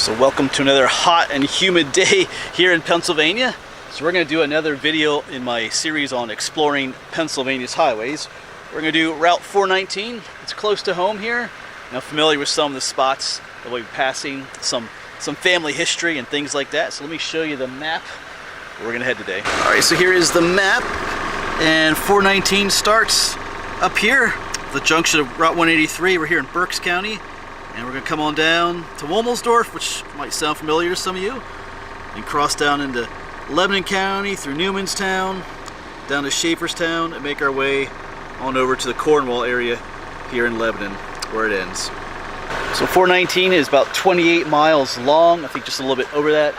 So welcome to another hot and humid day here in Pennsylvania. So we're going to do another video in my series on exploring Pennsylvania's highways. We're going to do Route 419. It's close to home here. I'm familiar with some of the spots that we'll be passing, some family history and things like that. So let me show you the map where we're going to head today. All right, so here is the map, and 419 starts up here, the junction of Route 183. We're here in Berks County. And we're going to come on down to Womelsdorf, which might sound familiar to some of you, and cross down into Lebanon County through Newmanstown, down to Schaeferstown, and make our way on over to the Cornwall area here in Lebanon, where it ends. So 419 is about 28 miles long, I think just a little bit over that.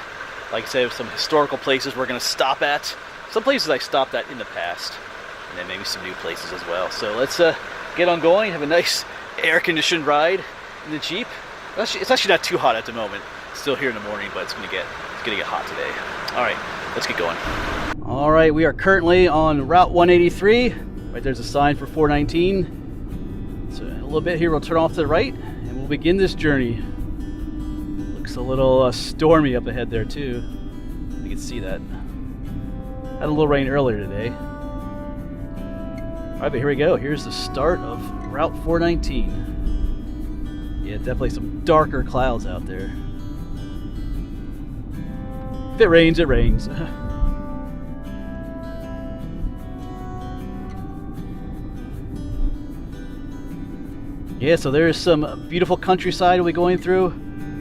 Like I said, some historical places we're going to stop at. Some places I stopped at in the past, and then maybe some new places as well. So let's get on going, have a nice air-conditioned ride in the Jeep. It's actually not too hot at the moment. It's still here in the morning, but it's gonna get hot today. All right, let's get going. All right, we are currently on Route 183. Right there's a sign for 419. So in a little bit here, we'll turn off to the right, and we'll begin this journey. Looks a little stormy up ahead there too. You can see that. Had a little rain earlier today. All right, but here we go. Here's the start of Route 419. Yeah, definitely some darker clouds out there. If it rains, it rains. Yeah, so there's some beautiful countryside we'll be going through.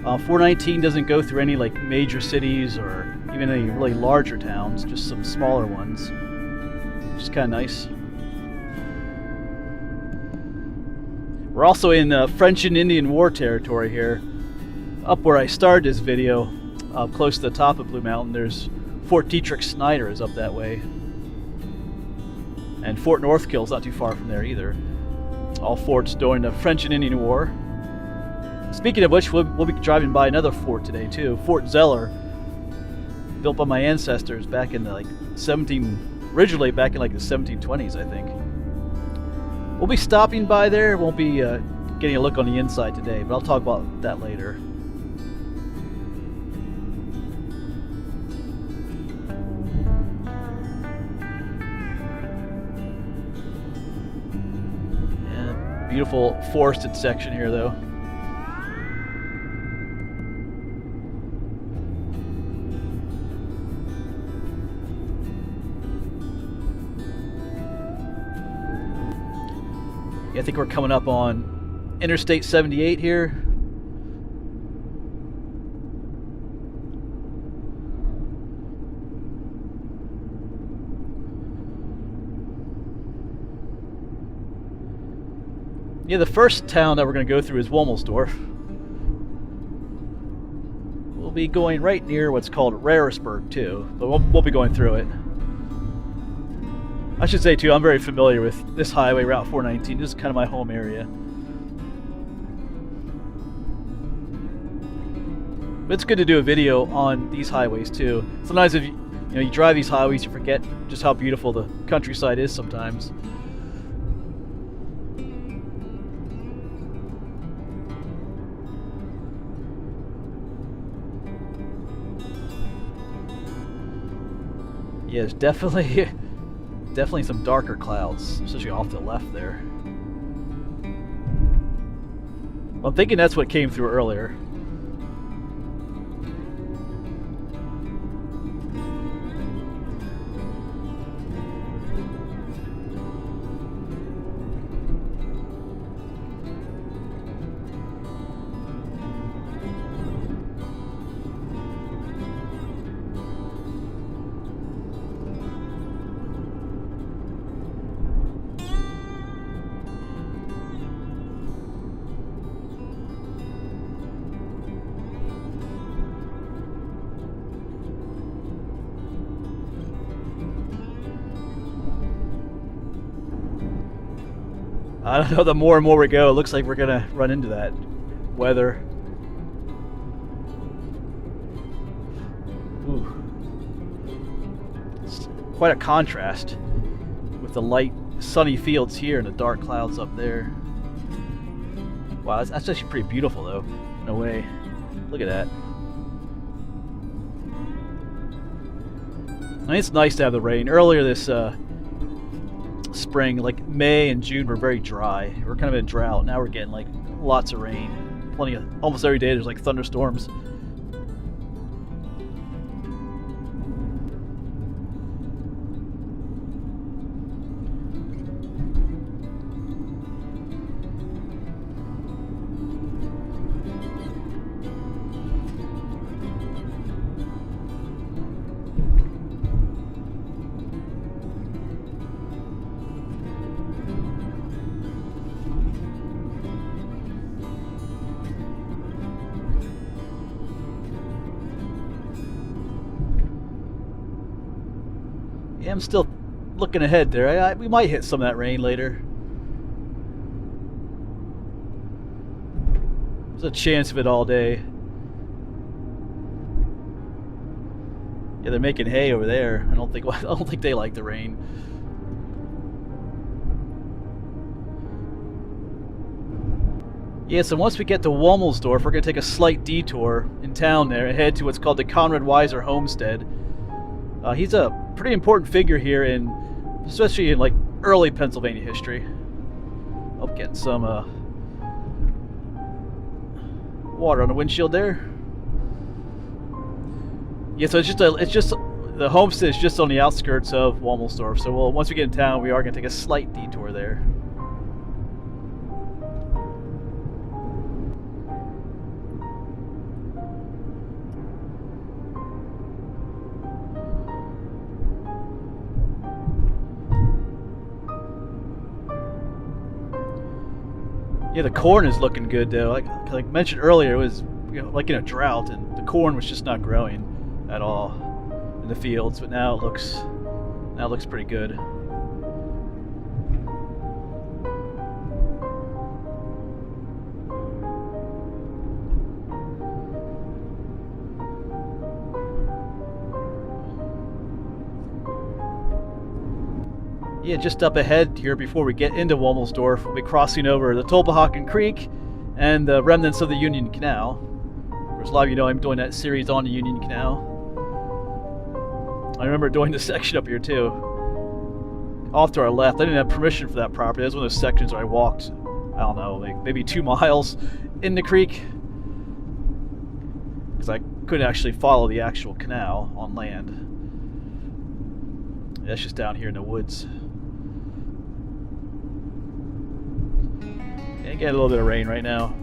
419 doesn't go through any like major cities or even any really larger towns, just some smaller ones. Which is kind of nice. We're also in French and Indian War territory here. Up where I started this video, close to the top of Blue Mountain, there's Fort Dietrich Snyder is up that way. And Fort Northkill is not too far from there either. All forts during the French and Indian War. Speaking of which, we'll be driving by another fort today too. Fort Zeller, built by my ancestors back in the originally back in like the 1720s, I think. We'll be stopping by there. Won't be getting a look on the inside today, but I'll talk about that later. Yeah, beautiful forested section here, though. I think we're coming up on Interstate 78 here. Yeah, the first town that we're going to go through is Womelsdorf. We'll be going right near what's called Rarisburg too, but we'll be going through it. I should say too, I'm very familiar with this highway, Route 419. This is kind of my home area. But it's good to do a video on these highways too. Sometimes if you drive these highways, you forget just how beautiful the countryside is sometimes. Yeah, it's definitely some darker clouds, especially off to the left there. I'm thinking that's what came through earlier. I don't know, the more and more we go, it looks like we're gonna run into that weather. Ooh. It's quite a contrast with the light sunny fields here and the dark clouds up there. Wow, that's actually pretty beautiful though, in a way. Look at that. I mean, it's nice to have the rain. Earlier this spring, like May and June, were very dry. We're kind of in a drought. Now we're getting like lots of rain. Plenty of, almost every day there's like thunderstorms. Yeah, I'm still looking ahead there. We might hit some of that rain later. There's a chance of it all day. Yeah, they're making hay over there. I don't think they like the rain. Yeah, so once we get to Womelsdorf, we're going to take a slight detour in town there and head to what's called the Conrad Weiser Homestead. He's a pretty important figure here, especially in like early Pennsylvania history. Oh, getting some water on the windshield there. Yeah, so it's just the homestead is just on the outskirts of Womelsdorf. So once we get in town, we are going to take a slight detour there. Yeah, the corn is looking good though. Like I mentioned earlier, it was like in a drought, and the corn was just not growing at all in the fields. But now it looks pretty good. Yeah, just up ahead here before we get into Womelsdorf, we'll be crossing over the Tolpahocken Creek and the remnants of the Union Canal. Of course, a lot of you know I'm doing that series on the Union Canal. I remember doing this section up here too. Off to our left, I didn't have permission for that property. That was one of those sections where I walked, I don't know, like maybe 2 miles in the creek, because I couldn't actually follow the actual canal on land. That's just down here in the woods. And get a little bit of rain right now.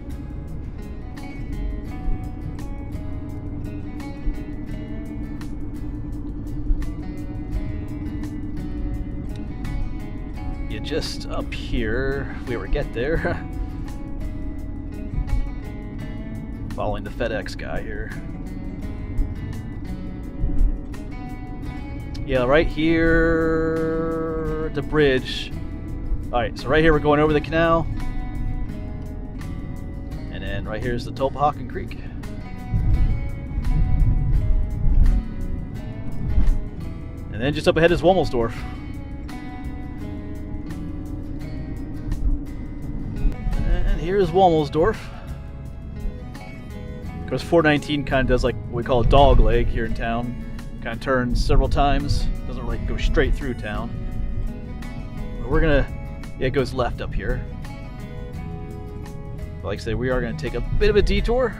Yeah, just up here, if we ever get there. Following the FedEx guy here. Yeah, right here, the bridge. Alright, so right here we're going over the canal. And then right here is the Tolpahocken Creek. And then just up ahead is Womelsdorf. And here's Womelsdorf. Of course, 419 kind of does like what we call a dog leg here in town. Kind of turns several times. Doesn't really go straight through town. But we're gonna, yeah, it goes left up here. But like I said, we are gonna take a bit of a detour.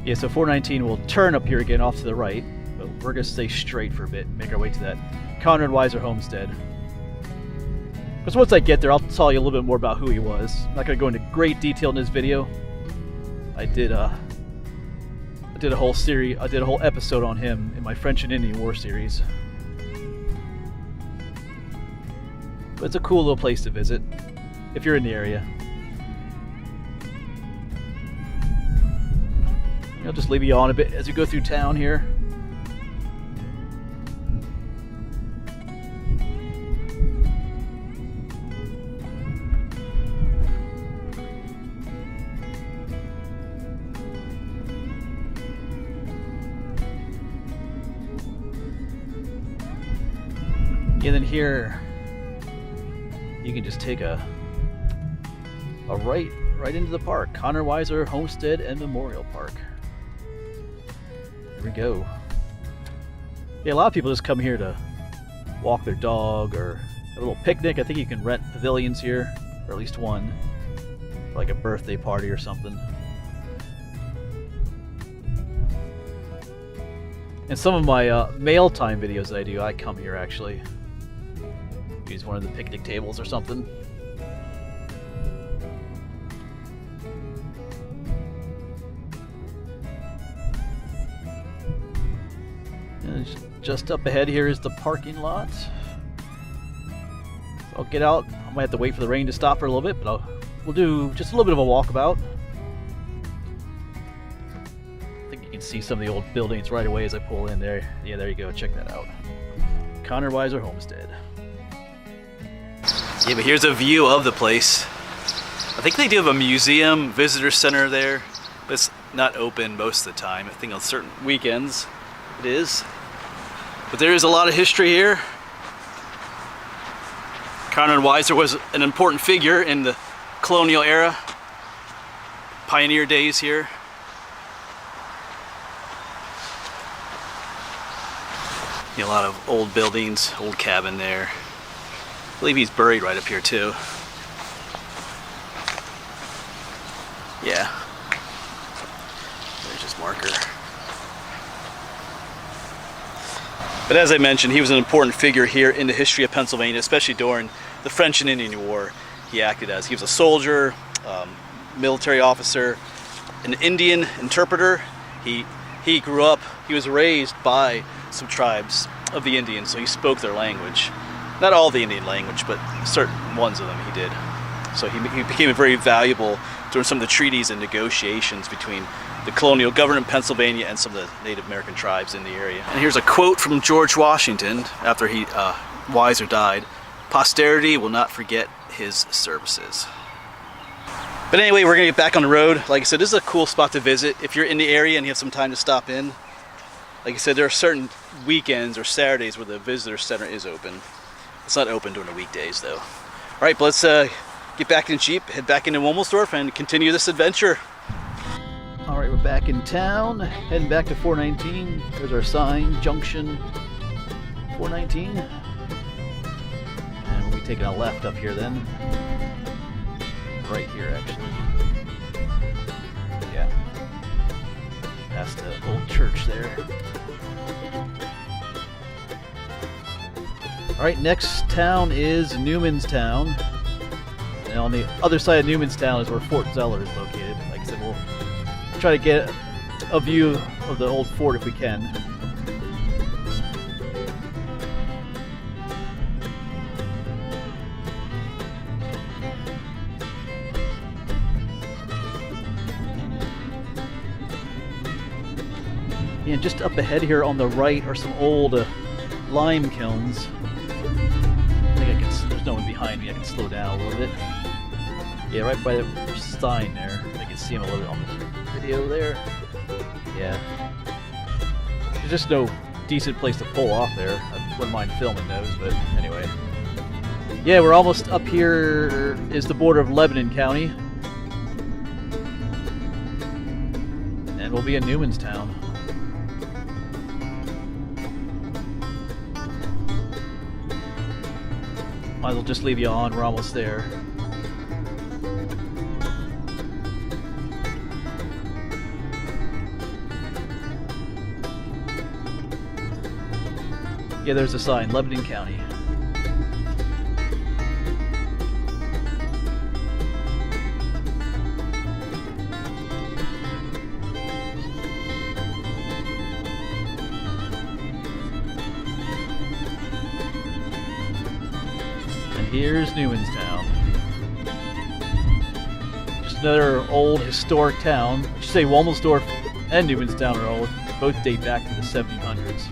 Yeah, so 419 will turn up here again off to the right, but we're gonna stay straight for a bit, make our way to that Conrad Weiser Homestead. Because once I get there, I'll tell you a little bit more about who he was. I'm not going to go into great detail in this video. I did a whole series. I did a whole episode on him in my French and Indian War series. But it's a cool little place to visit if you're in the area. I'll just leave you on a bit as we go through town here. And then here, you can just take a right into the park. Conrad Weiser Homestead and Memorial Park. Here we go. Yeah, a lot of people just come here to walk their dog or have a little picnic. I think you can rent pavilions here, or at least one, for like a birthday party or something. And some of my mail time videos that I do, I come here actually. Use one of the picnic tables or something. And just up ahead here is the parking lot. So I'll get out. I might have to wait for the rain to stop for a little bit, but we'll do just a little bit of a walkabout. I think you can see some of the old buildings right away as I pull in there. Yeah, there you go. Check that out. Conrad Weiser Homestead. Yeah, but here's a view of the place. I think they do have a museum, visitor center there, but it's not open most of the time. I think on certain weekends it is. But there is a lot of history here. Conrad Weiser was an important figure in the colonial era, pioneer days here. You know, a lot of old buildings, old cabin there. I believe he's buried right up here too. Yeah. There's his marker. But as I mentioned, he was an important figure here in the history of Pennsylvania, especially during the French and Indian War. He was a soldier, military officer, an Indian interpreter. He grew up, he was raised by some tribes of the Indians, so he spoke their language. Not all the Indian language, but certain ones of them he did. So he became very valuable during some of the treaties and negotiations between the colonial government of Pennsylvania and some of the Native American tribes in the area. And here's a quote from George Washington after Weiser died. "Posterity will not forget his services." But anyway, we're gonna get back on the road. Like I said, this is a cool spot to visit if you're in the area and you have some time to stop in. Like I said, there are certain weekends or Saturdays where the visitor center is open. It's not open during the weekdays though. All right, but let's get back in the Jeep, head back into Womelsdorf and continue this adventure. All right, we're back in town, heading back to 419. There's our sign, Junction 419. And we'll be taking a left up here then. Right here, actually. Yeah. Past the old church there. Alright, next town is Newmanstown. And on the other side of Newmanstown is where Fort Zeller is located. Like I said, we'll try to get a view of the old fort if we can. And just up ahead here on the right are some old lime kilns. I think there's no one behind me, I can slow down a little bit. Yeah, right by the sign there. I can see him a little bit on the video there. Yeah. There's just no decent place to pull off there. I wouldn't mind filming those, but anyway. Yeah, we're almost up here is the border of Lebanon County. And we'll be in Newmanstown. Might as well just leave you on, we're almost there. Yeah, there's a sign, Lebanon County. Here's Newmanstown. Just another old historic town. I should say Womelsdorf and Newmanstown are old. Both date back to the 1700s.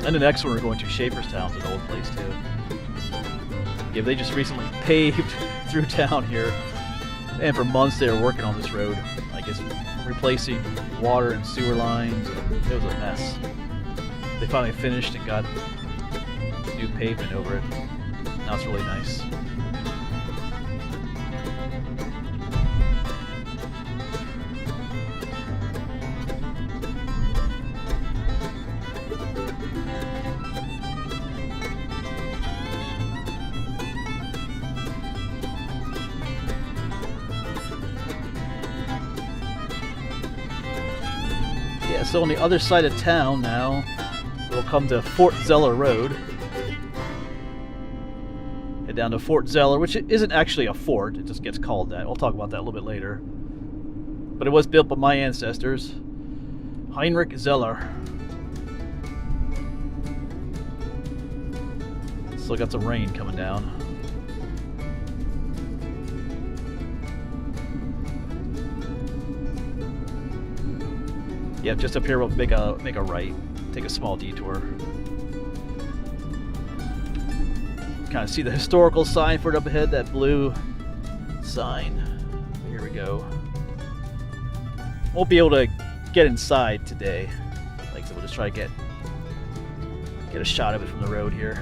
And the next one we're going to, Schaeferstown's an old place too. Yeah, they just recently paved through town here. And for months they were working on this road. I guess replacing water and sewer lines. It was a mess. They finally finished and got new pavement over it. Now it's really nice. Yeah, so on the other side of town now, we'll come to Fort Zeller Road. Head down to Fort Zeller, which isn't actually a fort, it just gets called that. We'll talk about that a little bit later. But it was built by my ancestors, Heinrich Zeller. Still got some rain coming down. Yep, just up here we'll make a right, take a small detour. Kind of see the historical sign for it up ahead, that blue sign. Here we go. Won't be able to get inside today. Like I said, we'll just try to get a shot of it from the road here.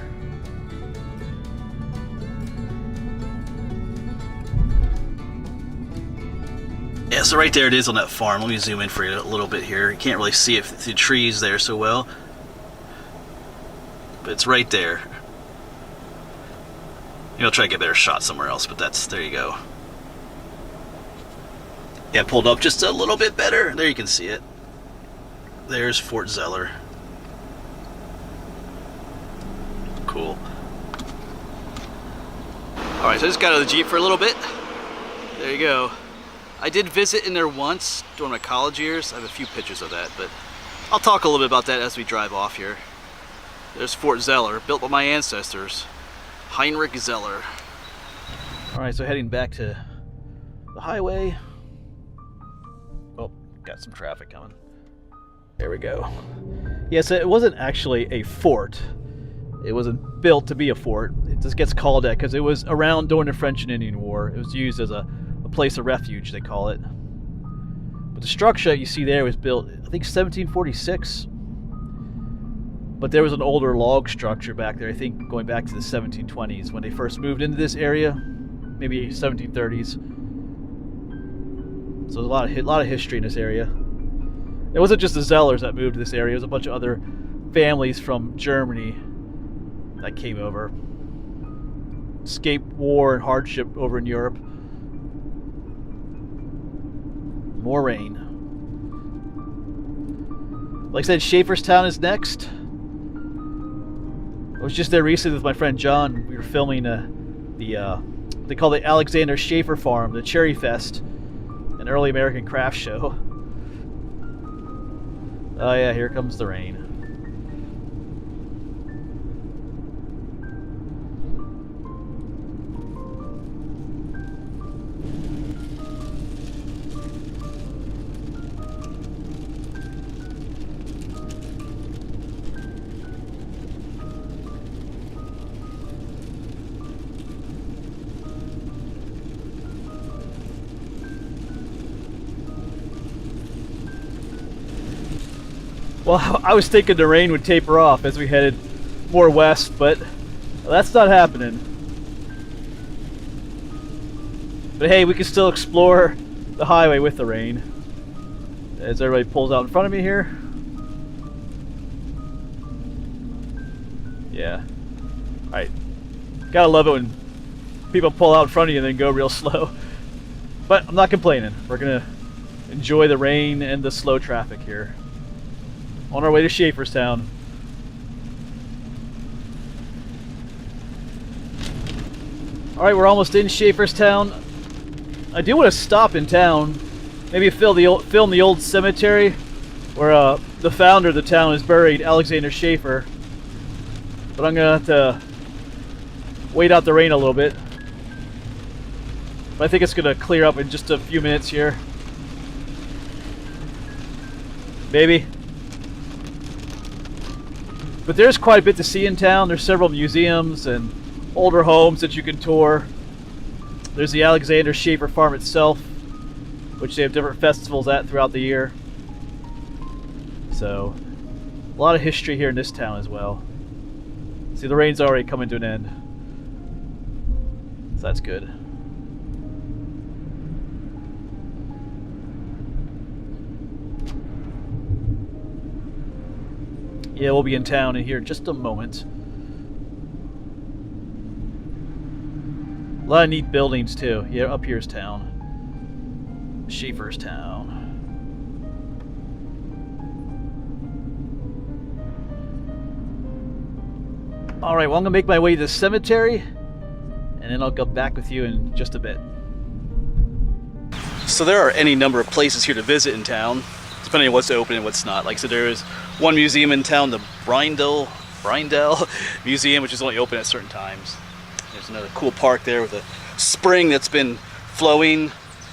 Yeah, so right there it is on that farm. Let me zoom in for you a little bit here. You can't really see it through the trees there so well, but it's right there. Maybe I'll try to get a better shot somewhere else, but there you go. Yeah, pulled up just a little bit better. There you can see it. There's Fort Zeller. Cool. Alright, so I just got out of the Jeep for a little bit. There you go. I did visit in there once during my college years. I have a few pictures of that, but I'll talk a little bit about that as we drive off here. There's Fort Zeller, built by my ancestors, Heinrich Zeller. Alright, so heading back to the highway. Oh, got some traffic coming. There we go. Yes, it wasn't actually a fort. It wasn't built to be a fort. It just gets called that because it was around during the French and Indian War. It was used as a place of refuge, they call it. But the structure you see there was built, I think, 1746. But there was an older log structure back there, I think going back to the 1720s when they first moved into this area, maybe 1730s. So there's a lot of history in this area. It wasn't just the Zellers that moved to this area, it was a bunch of other families from Germany that came over. Escaped war and hardship over in Europe. More rain. Like I said, Schaeferstown is next. I was just there recently with my friend John. We were filming they call it Alexander Schaefer Farm, the Cherry Fest, an early American craft show. Oh yeah, here comes the rain. Well, I was thinking the rain would taper off as we headed more west, but that's not happening. But hey, we can still explore the highway with the rain. As everybody pulls out in front of me here. Yeah. Alright. Gotta love it when people pull out in front of you and then go real slow. But I'm not complaining. We're gonna enjoy the rain and the slow traffic here. On our way to Schaeferstown. Alright, we're almost in Schaeferstown. I do want to stop in town. Maybe film the old cemetery where the founder of the town is buried, Alexander Schaefer. But I'm going to have to wait out the rain a little bit. But I think it's going to clear up in just a few minutes here. Maybe. But there's quite a bit to see in town. There's several museums and older homes that you can tour. There's the Alexander Schaefer Farm itself, which they have different festivals at throughout the year. So, a lot of history here in this town as well. See, the rain's already coming to an end. So that's good. Yeah, we'll be in town in here in just a moment. A lot of neat buildings too. Yeah, up here's town. Schaefer's town. Alright, well I'm gonna make my way to the cemetery and then I'll go back with you in just a bit. So there are any number of places here to visit in town, depending on what's open and what's not. Like I said, there is one museum in town, the Brindell Museum, which is only open at certain times. There's another cool park there with a spring that's been flowing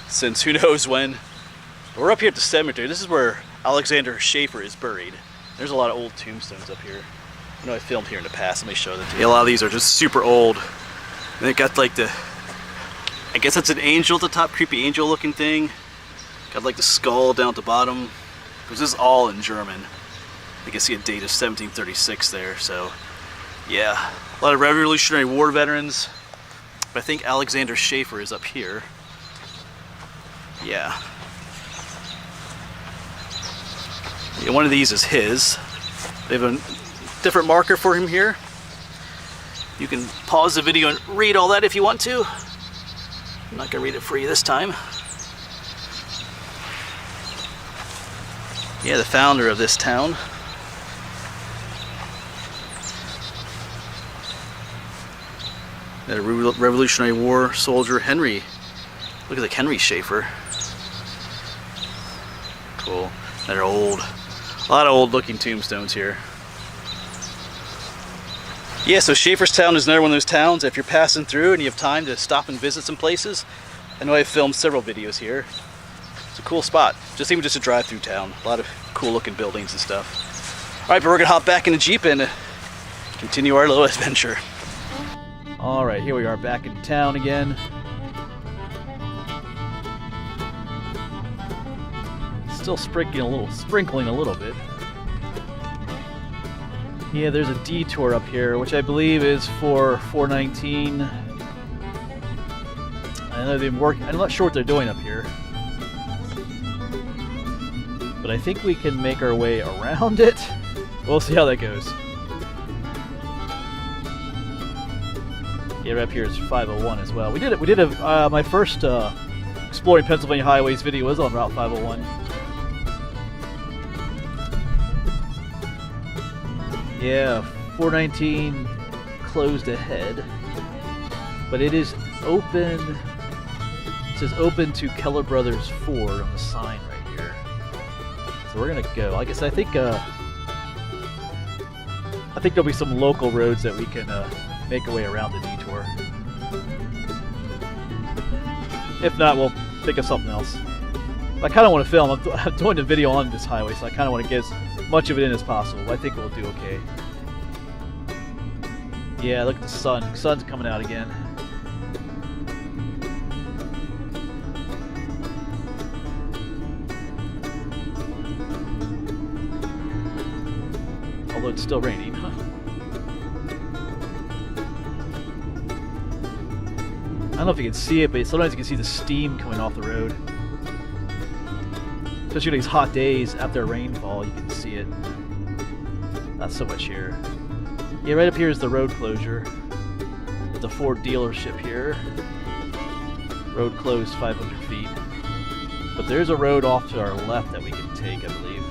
since who knows when. We're up here at the cemetery. This is where Alexander Schaefer is buried. There's a lot of old tombstones up here. I know I filmed here in the past. Let me show them to you. Yeah, a lot of these are just super old. And they got like the, I guess that's an angel at the top, creepy angel looking thing. Got like the skull down at the bottom. Because this is all in German. You can see a date of 1736 there, so yeah. A lot of Revolutionary War veterans. But I think Alexander Schaefer is up here. Yeah. Yeah, one of these is his. They have a different marker for him here. You can pause the video and read all that if you want to. I'm not gonna read it for you this time. Yeah, the founder of this town. The Revolutionary War soldier Henry. Look at like Henry Schaefer. Cool. They're old. A lot of old looking tombstones here. Yeah, so Schaeferstown is another one of those towns. If you're passing through and you have time to stop and visit some places, I know I've filmed several videos here. It's a cool spot. Even just a drive through town. A lot of cool looking buildings and stuff. Alright, but we're gonna hop back in the Jeep and continue our little adventure. Alright, here we are back in town again. Still sprinkling a little bit. Yeah, there's a detour up here, which I believe is for 419. I know they've been working. I'm not sure what they're doing up here, but I think we can make our way around it. We'll see how that goes. Yeah, right up here is 501 as well. We did my first exploring Pennsylvania highways video was on Route 501. Yeah, 419 closed ahead, but it is open. It says open to Keller Brothers Ford on the sign right here. So we're gonna go. I guess I think there'll be some local roads that we can make our way around the detour. If not, we'll think of something else. I kind of want to film. I'm doing a video on this highway, so I kind of want to get as much of it in as possible. I think we'll do okay. Yeah, look at the sun. The sun's coming out again. Although it's still raining. I don't know if you can see it, but sometimes you can see the steam coming off the road. Especially these hot days after rainfall, you can see it. Not so much here. Yeah, right up here is the road closure. With the Ford dealership here. Road closed 500 feet. But there's a road off to our left that we can take, I believe.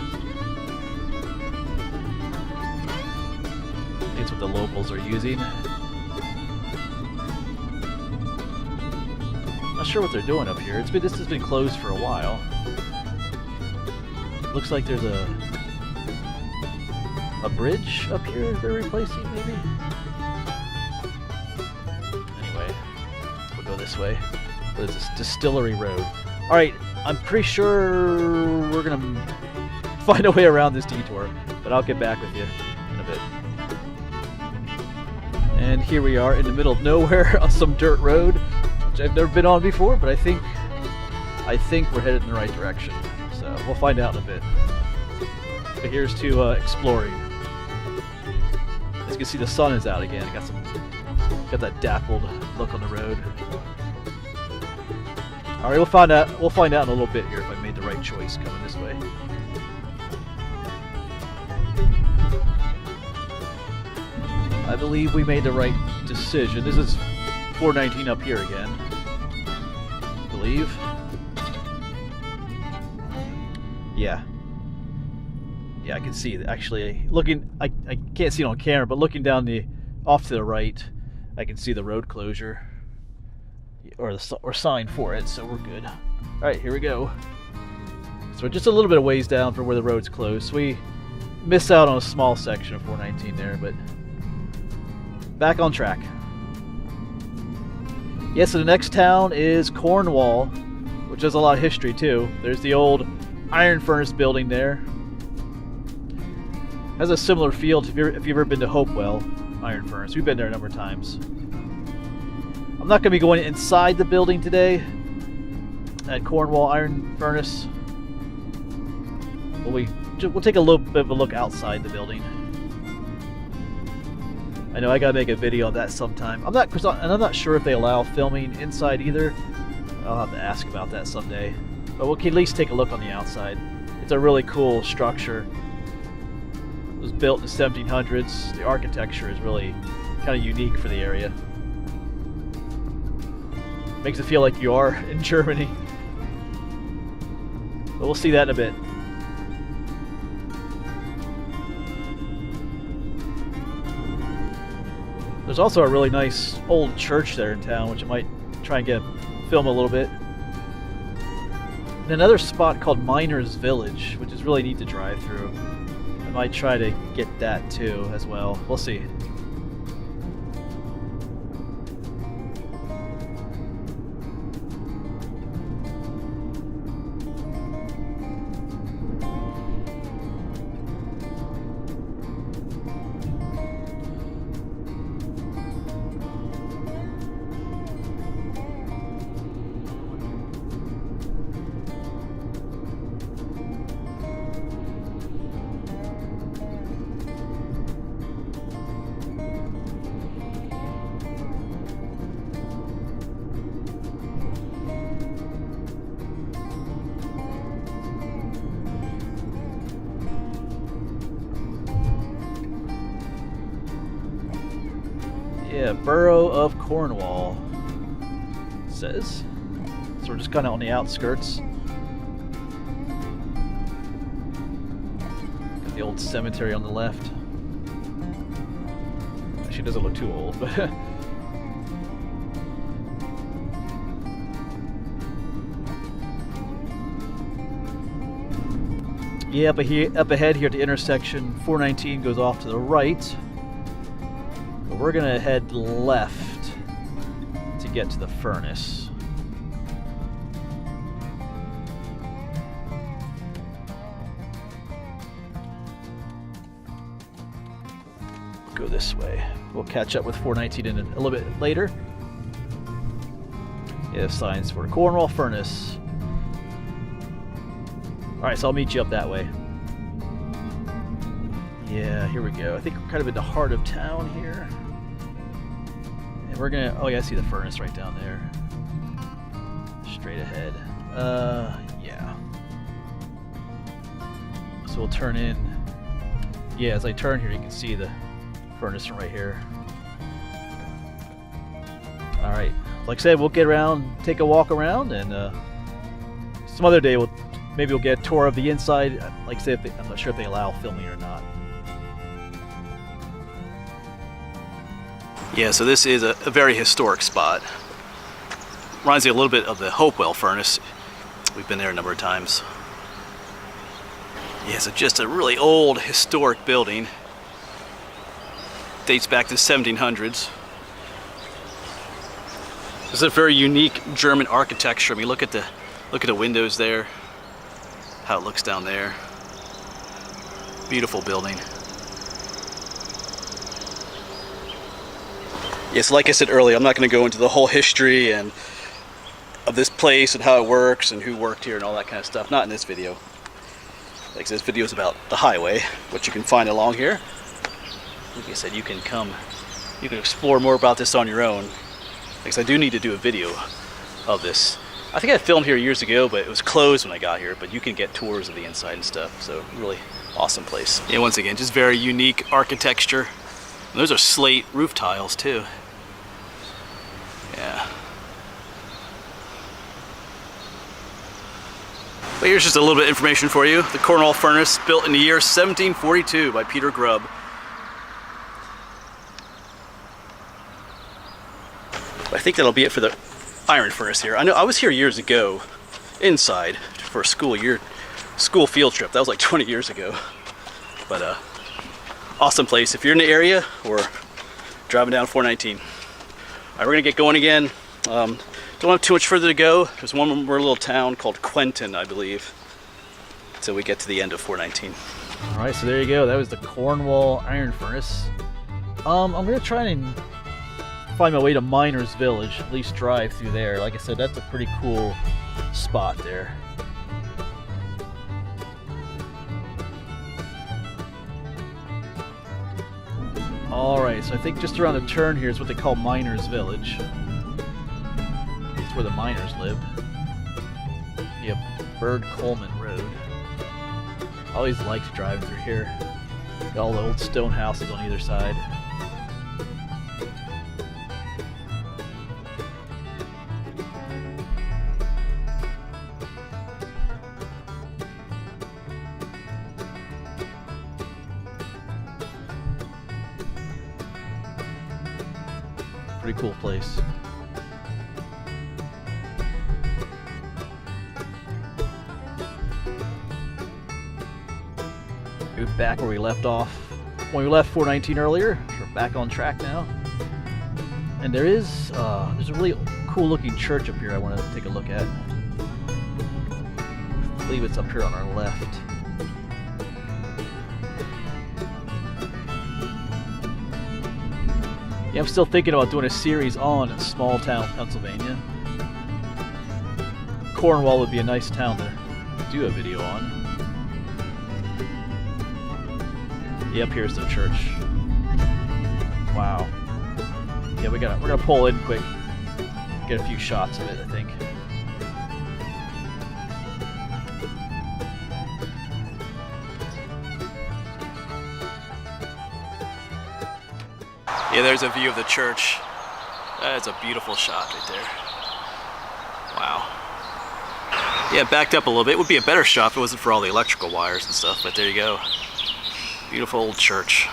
I think it's what the locals are using. Not sure what they're doing up here. This has been closed for a while. Looks like there's a bridge up here they're replacing, maybe? Anyway, we'll go this way. There's this distillery road. Alright, I'm pretty sure we're gonna find a way around this detour, but I'll get back with you in a bit. And here we are in the middle of nowhere on some dirt road, which I've never been on before, but I think we're headed in the right direction. So we'll find out in a bit. But here's to exploring. As you can see, the sun is out again. It got some Got that dappled look on the road. All right, we'll find out. We'll find out in a little bit here if I made the right choice coming this way. I believe we made the right decision. This is 419 up here again. I believe. Yeah. Yeah, I can see it. Actually, looking, I can't see it on camera, but looking down off to the right, I can see the road closure or sign for it. So we're good. All right, here we go. So we're just a little bit of ways down from where the road's closed. So we missed out on a small section of 419 there, but back on track. Yeah, so the next town is Cornwall, which has a lot of history too. There's the old iron furnace building there. Has a similar feel to if you've ever been to Hopewell iron furnace. We've been there a number of times. I'm not going to be going inside the building today at Cornwall iron furnace. We'll take a little bit of a look outside the building. I know I gotta make a video on that sometime. I'm not sure if they allow filming inside either. I'll have to ask about that someday. But we can at least take a look on the outside. It's a really cool structure. It was built in the 1700s. The architecture is really kind of unique for the area. Makes it feel like you are in Germany. But we'll see that in a bit. There's also a really nice old church there in town, which I might try and film a little bit. And another spot called Miners Village, which is really neat to drive through. I might try to get that too as well. We'll see. Yeah, Borough of Cornwall, it says. So we're just kind of on the outskirts. Got the old cemetery on the left. Actually, it doesn't look too old, but yeah, up ahead here at the intersection, 419 goes off to the right. But we're gonna head left to get to the furnace. Go this way. We'll catch up with 419 in a little bit later. Yeah, signs for Cornwall Furnace. Alright, so I'll meet you up that way. Yeah, here we go. I think we're kind of in the heart of town here. And we're gonna, oh yeah, I see the furnace right down there. Straight ahead. Yeah. So we'll turn in. Yeah, as I turn here, you can see the furnace from right here. Alright, like I said, we'll get around, take a walk around, and some other day maybe we'll get a tour of the inside. Like I said, I'm not sure if they allow filming or not. Yeah, so this is a very historic spot. Reminds me a little bit of the Hopewell furnace. We've been there a number of times. Yeah, so just a really old historic building. Dates back to the 1700s. This is a very unique German architecture. I mean, look at the windows there. How it looks down there. Beautiful building. Yes, like I said earlier, I'm not going to go into the whole history and of this place and how it works and who worked here and all that kind of stuff. Not in this video. Like this video is about the highway, which you can find along here. Like I said, you can come you can explore more about this on your own, because I do need to do a video of this. I think I filmed here years ago, but it was closed when I got here, but you can get tours of the inside and stuff, so really awesome place. Yeah, once again, just very unique architecture. And those are slate roof tiles too. Yeah. But here's just a little bit of information for you. The Cornwall furnace, built in the year 1742 by Peter Grubb. But I think that'll be it for the iron furnace here. I know I was here years ago, inside, for a school field trip. That was like 20 years ago. But awesome place if you're in the area or driving down 419. All right, we're gonna get going again. Don't have too much further to go. There's one more little town called Quentin, I believe, until we get to the end of 419. All right, so there you go. That was the Cornwall iron furnace. I'm gonna try and find my way to Miners Village, at least drive through there. Like I said, that's a pretty cool spot there. Alright, so I think just around the turn here is what they call Miners Village. It's where the miners live. Yep, Bird Coleman Road. I always liked driving through here. Got all the old stone houses on either side. Pretty cool place. We're back where we left off when we left 419 earlier. We're back on track now. And there's a really cool looking church up here I want to take a look at. I believe it's up here on our left. Yeah, I'm still thinking about doing a series on small town Pennsylvania. Cornwall would be a nice town to do a video on. Yep, here's the church. Wow. Yeah, we're gonna pull in quick, get a few shots of it, I think. Yeah, there's a view of the church. That's a beautiful shot right there. Wow. Yeah, backed up a little bit. It would be a better shot if it wasn't for all the electrical wires and stuff, but there you go. Beautiful old church.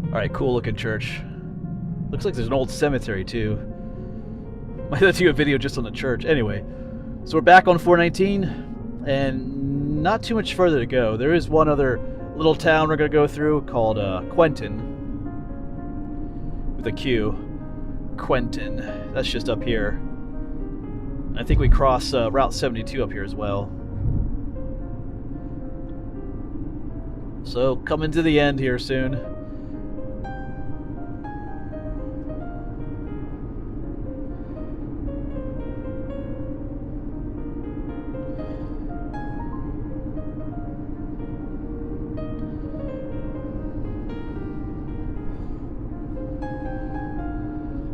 Alright, cool looking church. Looks like there's an old cemetery too. Might have to do a video just on the church. Anyway, so we're back on 419 and not too much further to go. There is one other little town we're going to go through called Quentin, with a Q. Quentin. That's just up here. I think we cross Route 72 up here as well. So coming to the end here soon.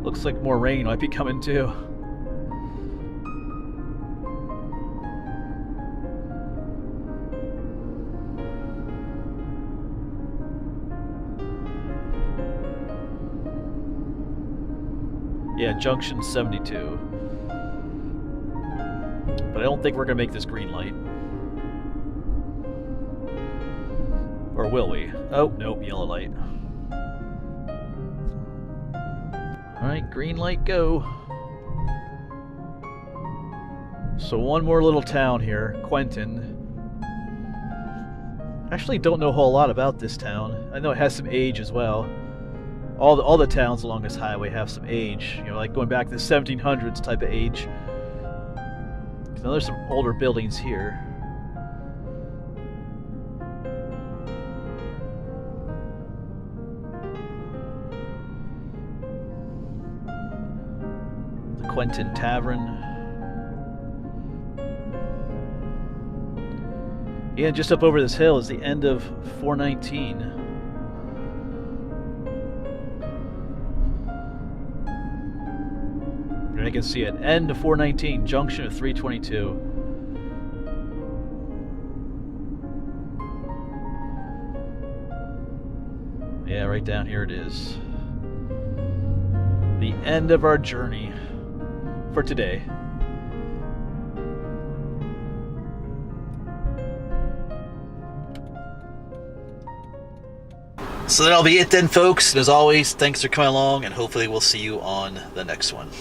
Looks like more rain might be coming too. Yeah, Junction 72. But I don't think we're gonna make this green light. Or will we? Oh, nope, yellow light. Alright, green light, go. So one more little town here, Quentin. Actually don't know a whole lot about this town. I know it has some age as well. All the towns along this highway have some age. You know, like going back to the 1700s type of age. Now there's some older buildings here. Quentin Tavern. Yeah, just up over this hill is the end of 419. and I can see it. End of 419, junction of 322. Yeah, right down here it is. The end of our journey for today. So that'll be it then, folks. And as always, thanks for coming along, and hopefully we'll see you on the next one.